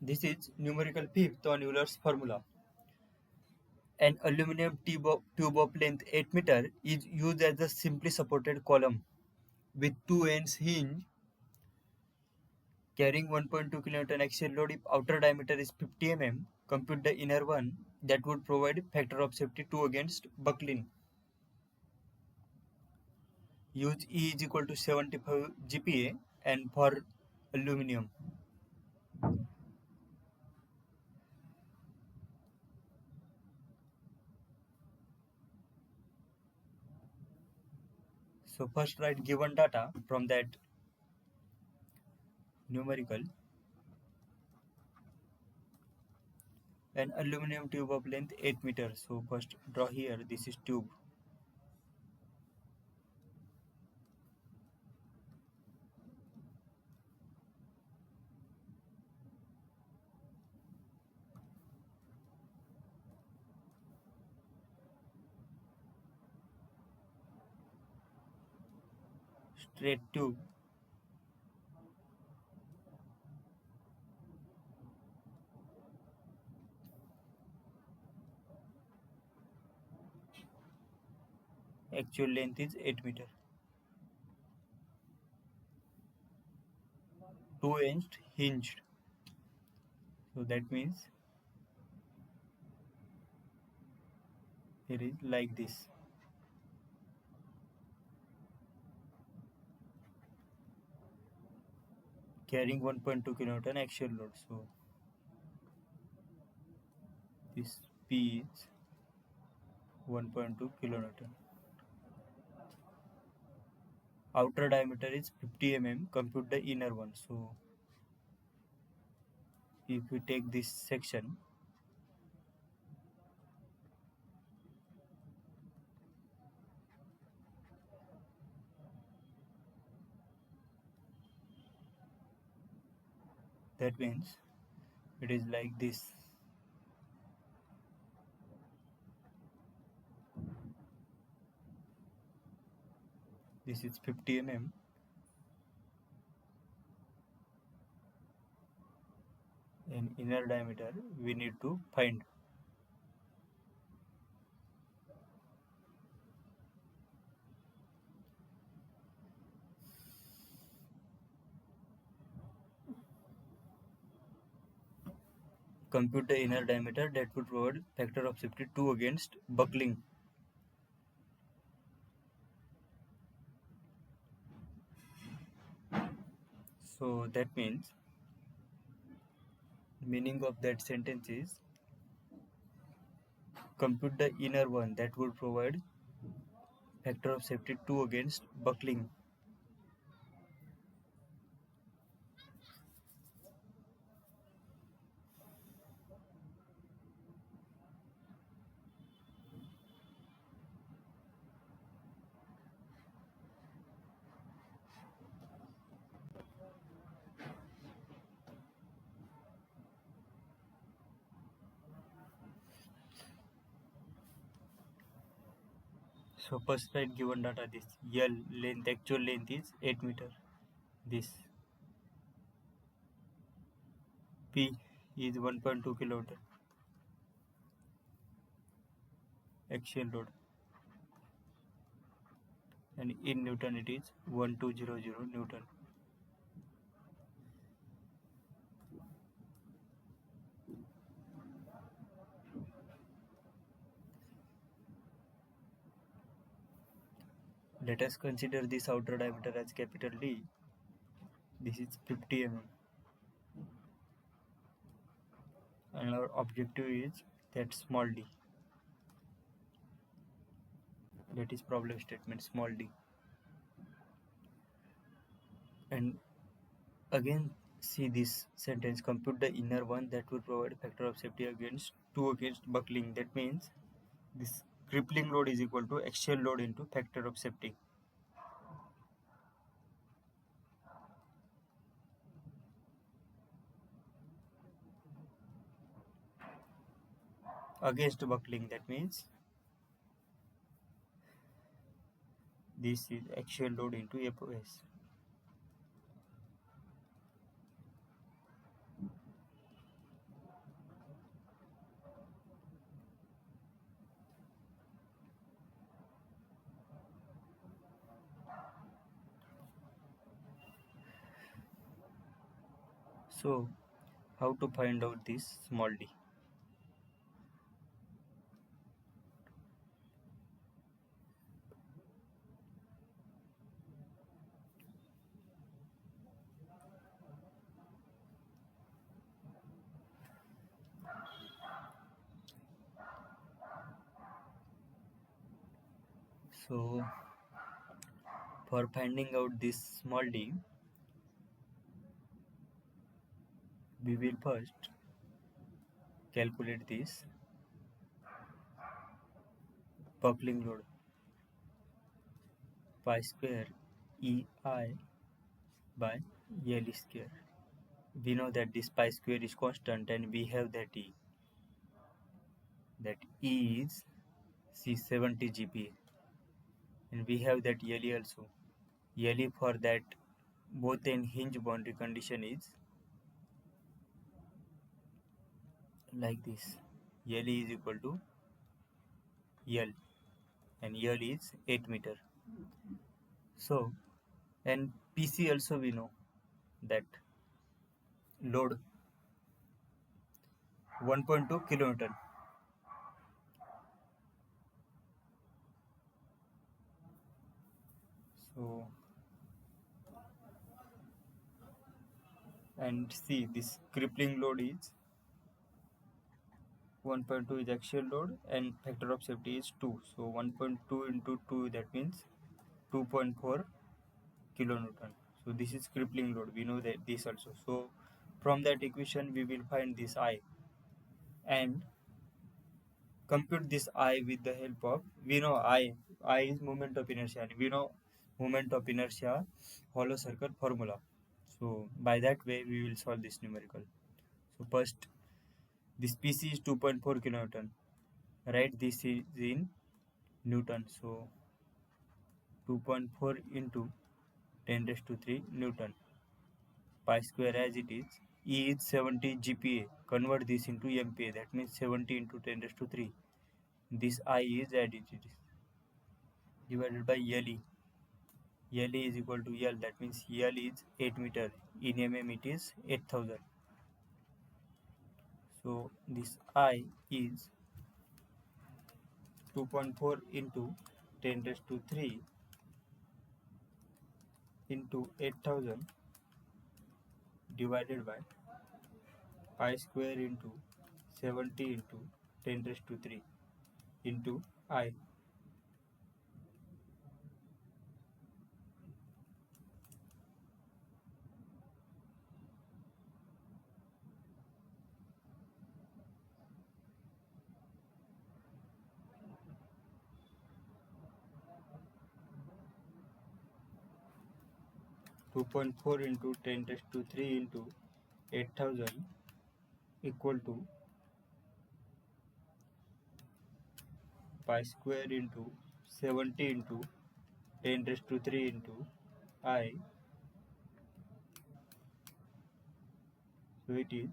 This is numerical fifth on Euler's formula. An aluminum tube of length 8 meter is used as a simply supported column with two ends hinged carrying 1.2 kN axial load. If outer diameter is 50 mm, compute the inner one that would provide factor of safety 2 against buckling. Use E is equal to 75 GPa and for aluminum. So first write given data from that numerical. An aluminum tube of length 8 meters. So first draw here, this is tube. Straight tube. Actual length is 8 meter. Two ends hinged. So that means it is like this. Carrying 1.2 kN axial load. So this P is 1.2 kN. Outer diameter is 50 mm. Compute the inner one. So if we take this section, that means it is like this. This is 50 mm and inner diameter we need to find. Compute the inner diameter that would provide factor of safety 2 against buckling. So that means meaning of that sentence is compute the inner one that would provide factor of safety 2 against buckling. So first write given data, this L length, actual length is 8 meter. This P is 1.2 kN axial load and in Newton it is 1200 Newton. Let us consider this outer diameter as capital D. This is 50 mm and our objective is that small d. That is problem statement, small d. And again see this sentence, compute the inner one that will provide factor of safety against 2 against buckling. That means this crippling load is equal to axial load into factor of safety. Against buckling, that means this is axial load into FOS. So how to find out this small d? So for finding out this small d, we will first calculate this buckling load pi square EI by L square. We know that this pi square is constant and we have that E is C70 GPa, and we have that L also. L for that both end hinge boundary condition is like this. L is equal to L and L is 8 meter. So, and PC also we know that load 1.2 kilonewton. So, and see this crippling load is 1.2 is actual load and factor of safety is 2. So 1.2 into 2, that means 2.4 kilonewton. So this is crippling load. We know that this also. So from that equation we will find this I and compute this I with the help of, we know I is moment of inertia, and we know moment of inertia hollow circle formula. So by that way we will solve this numerical. So first this PC is 2.4 kilonewton. Write this is in Newton. So 2.4 into 10 raised to 3 Newton. Pi square as it is. E is 70 GPa. Convert this into MPa. That means 70 into 10 raised to 3. This I is as it is. Divided by LE. LE is equal to L. That means L is 8 meter. In mm it is 8000. So this I is 2.4 into 10 raised to 3 into 8000 divided by pi square into 70 into 10 raised to 3 into I. Two point four into 10 raised to 3 into 8000 equal to pi square into 70 into 10 raised to 3 into I. So it is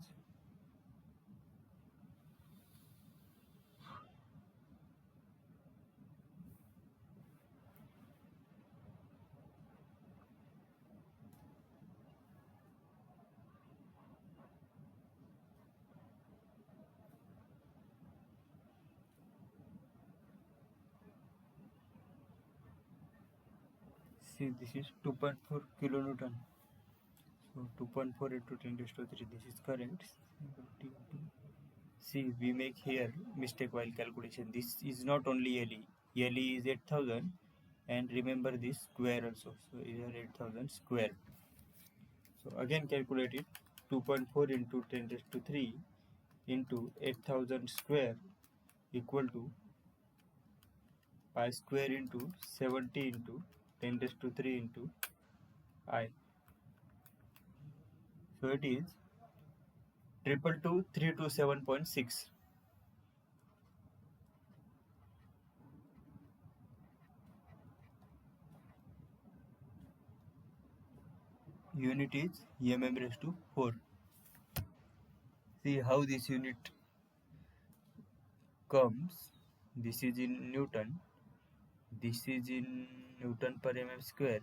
2.4 kilonewton. So 2.4 into 10 raised to 3, this is correct. See, we make here mistake while calculation. This is not only LE. LE is 8000, and remember this square also. So here 8000 square. So again calculate it. 2.4 into 10 raised to 3 into 8000 square equal to pi square into 70 into 10 raised to 3 into I. So it is 327.6. Unit is mm raised to 4. See how this unit comes. This is in Newton. This is in Newton per mm square.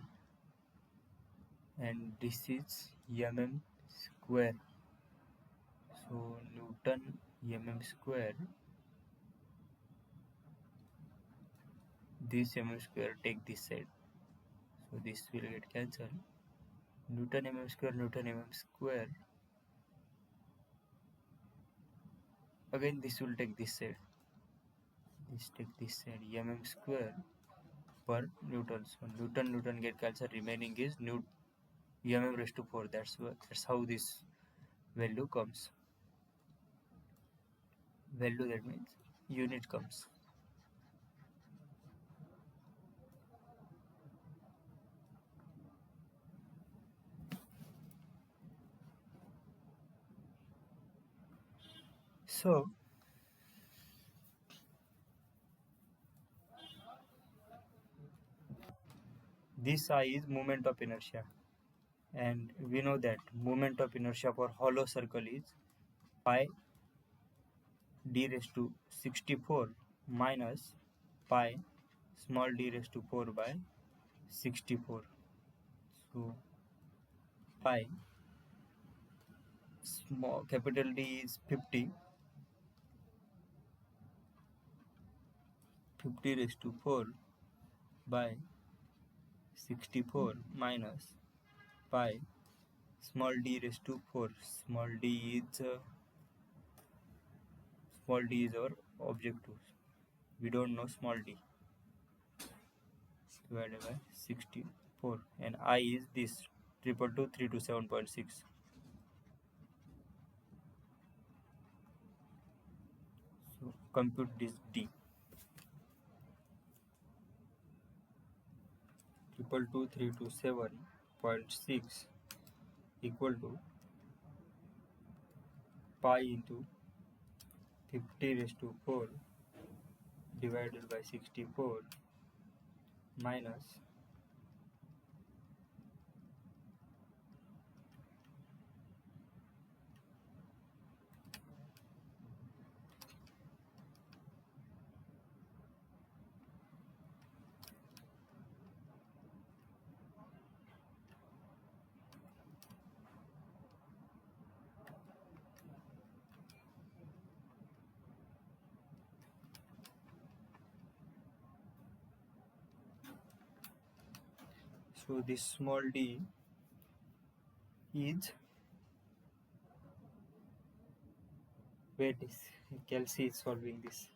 And this is mm square. So Newton mm square, this mm square take this side, so this will get cancelled. Newton mm square, again this will take this side, this take this side, mm square per Newton. So Newton get cancelled, remaining is raised to 4. That's how this value comes. Value, that means unit, comes. So this I is moment of inertia, and we know that moment of inertia for hollow circle is pi d raised to 64 minus pi small d raised to 4 by 64. So pi small capital D is 50, 50 raised to 4 by 64 minus pi small d raised to 4. Small d is our objective. We don't know small d. Divided by 64, and I is this 327.6. So compute this d. 327.6 equal to pi into 50 raised to 4 divided by 64 minus so this small d is, wait, Kelsey is solving this.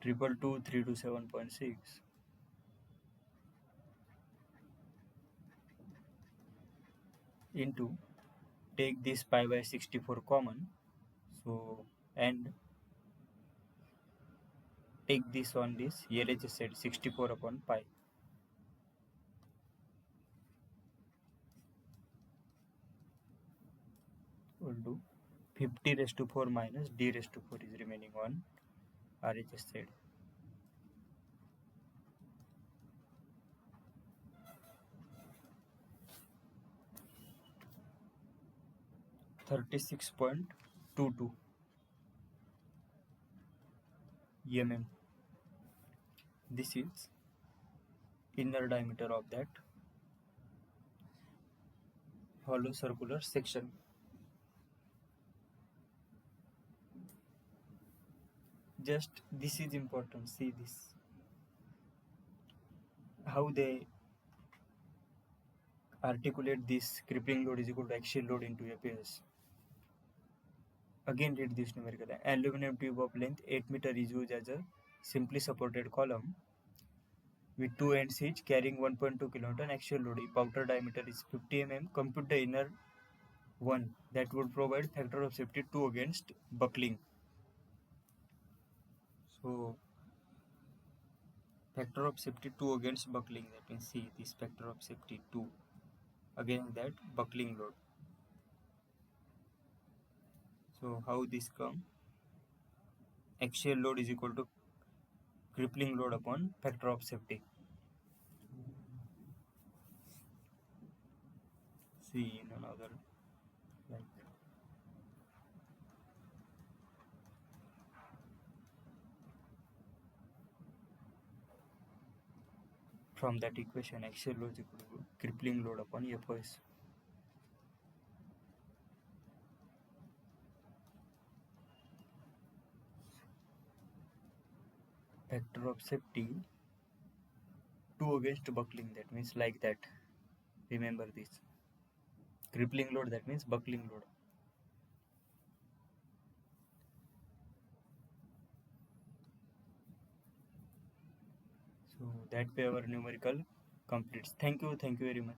327.6 into, take this pi by 64 common, so, and take this on this LHS side, 64 upon pi, will do 50 raised to 4 minus d raised to 4 is remaining on RHS side. 36.22 mm. This is inner diameter of that hollow circular section. Just this is important. See this, how they articulate this crippling load is equal to axial load into APS. Again read this numerical. Aluminum tube of length 8 meter is used as a simply supported column with two ends each carrying 1.2 kN axial load. If outer diameter is 50 mm, compute the inner one that would provide factor of safety 2 against buckling. So factor of safety 2 against buckling, that means see this factor of safety 2 against that buckling load. So how this come? Axial load is equal to crippling load upon factor of safety. See in another, like, from that equation axial load is equal to crippling load upon FOS. Factor of safety 2 against buckling, that means like that. Remember this. Crippling load, that means buckling load. So that way our numerical completes. Thank you very much.